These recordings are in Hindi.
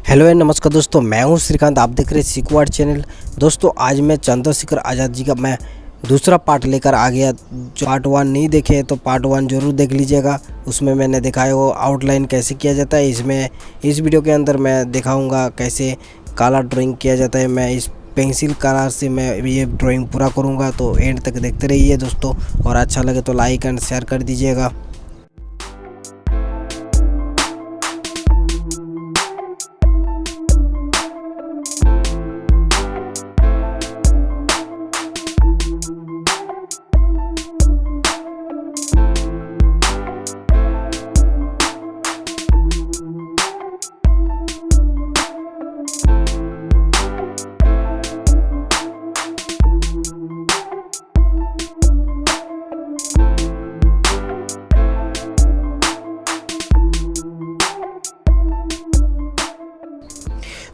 हेलो एंड नमस्कार दोस्तों, मैं हूं श्रीकांत। आप देख रहे हैं सिकवाड चैनल। दोस्तों आज मैं चंद्र शेखर आज़ाद जी का मैं दूसरा पार्ट लेकर आ गया। जो पार्ट 1 नहीं देखे तो पार्ट 1 जरूर देख लीजिएगा। उसमें मैंने दिखाया वो आउटलाइन कैसे किया जाता है। इस वीडियो के अंदर मैं दिखाऊंगा कैसे काला ड्राइंग किया जाता है। मैं इस पेंसिल कलर से मैं ये ड्राइंग पूरा करूँगा, तो एंड तक देखते रहिए दोस्तों। और अच्छा लगे तो लाइक एंड शेयर कर दीजिएगा।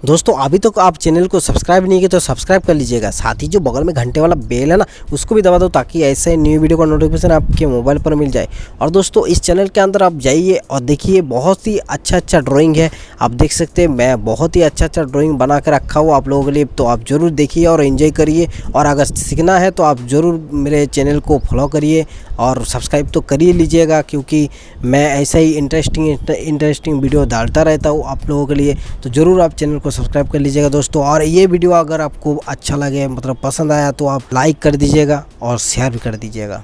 दोस्तों अभी तक आप चैनल को सब्सक्राइब नहीं किए तो सब्सक्राइब कर लीजिएगा। साथ ही जो बगल में घंटे वाला बेल है ना, उसको भी दबा दो ताकि ऐसे न्यू वीडियो का नोटिफिकेशन आपके मोबाइल पर मिल जाए। और दोस्तों इस चैनल के अंदर आप जाइए और देखिए, बहुत ही अच्छा ड्राइंग है। आप देख सकते हैं मैं बहुत ही अच्छा ड्राइंग बना कर रखा हुआ आप लोगों के लिए। तो आप ज़रूर देखिए और एंजॉय करिए। और अगर सीखना है तो आप ज़रूर मेरे चैनल को फॉलो करिए और सब्सक्राइब तो कर ही लीजिएगा, क्योंकि मैं ऐसा ही इंटरेस्टिंग वीडियो डालता रहता हूँ आप लोगों के लिए। तो ज़रूर आप चैनल को सब्सक्राइब कर लीजिएगा दोस्तों। और ये वीडियो अगर आपको अच्छा लगे, मतलब पसंद आया, तो आप लाइक कर दीजिएगा और शेयर भी कर दीजिएगा।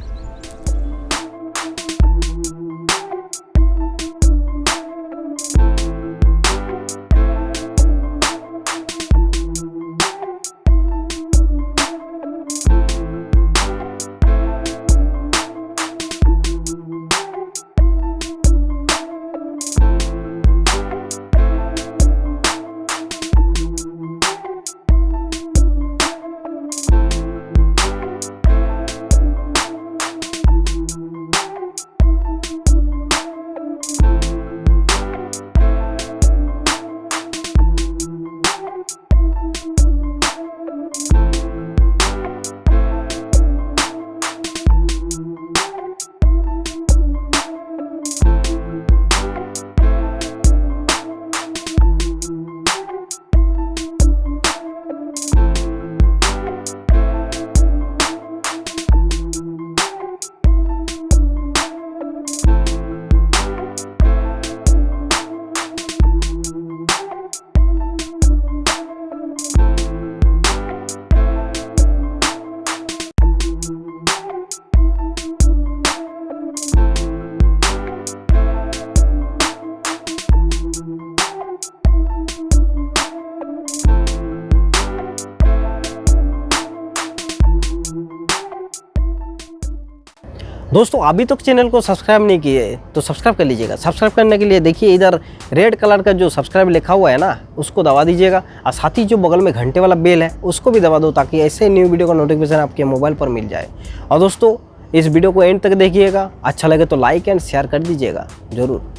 दोस्तों अभी तक चैनल को सब्सक्राइब नहीं किए तो सब्सक्राइब कर लीजिएगा। सब्सक्राइब करने के लिए देखिए इधर रेड कलर का जो सब्सक्राइब लिखा हुआ है ना, उसको दबा दीजिएगा। और साथ ही जो बगल में घंटे वाला बेल है उसको भी दबा दो ताकि ऐसे न्यू वीडियो का नोटिफिकेशन आपके मोबाइल पर मिल जाए। और दोस्तों इस वीडियो को एंड तक देखिएगा। अच्छा लगे तो लाइक एंड शेयर कर दीजिएगा ज़रूर।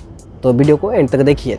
तो वीडियो को एंड तक देखिए।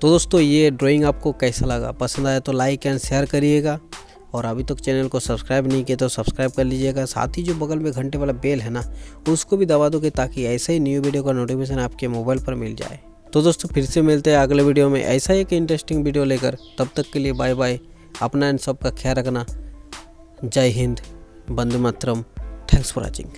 तो दोस्तों ये ड्राइंग आपको कैसा लगा, पसंद आया तो लाइक एंड शेयर करिएगा, और अभी तक चैनल को सब्सक्राइब नहीं किया तो सब्सक्राइब कर लीजिएगा। साथ ही जो बगल में घंटे वाला बेल है ना, उसको भी दबा दोगे ताकि ऐसे ही न्यू वीडियो का नोटिफिकेशन आपके मोबाइल पर मिल जाए। तो दोस्तों फिर से मिलते हैं अगले वीडियो में ऐसा ही एक इंटरेस्टिंग वीडियो लेकर। तब तक के लिए बाय बाय, अपना एंड सबका ख्याल रखना। जय Hind, Vande Mataram, thanks for watching.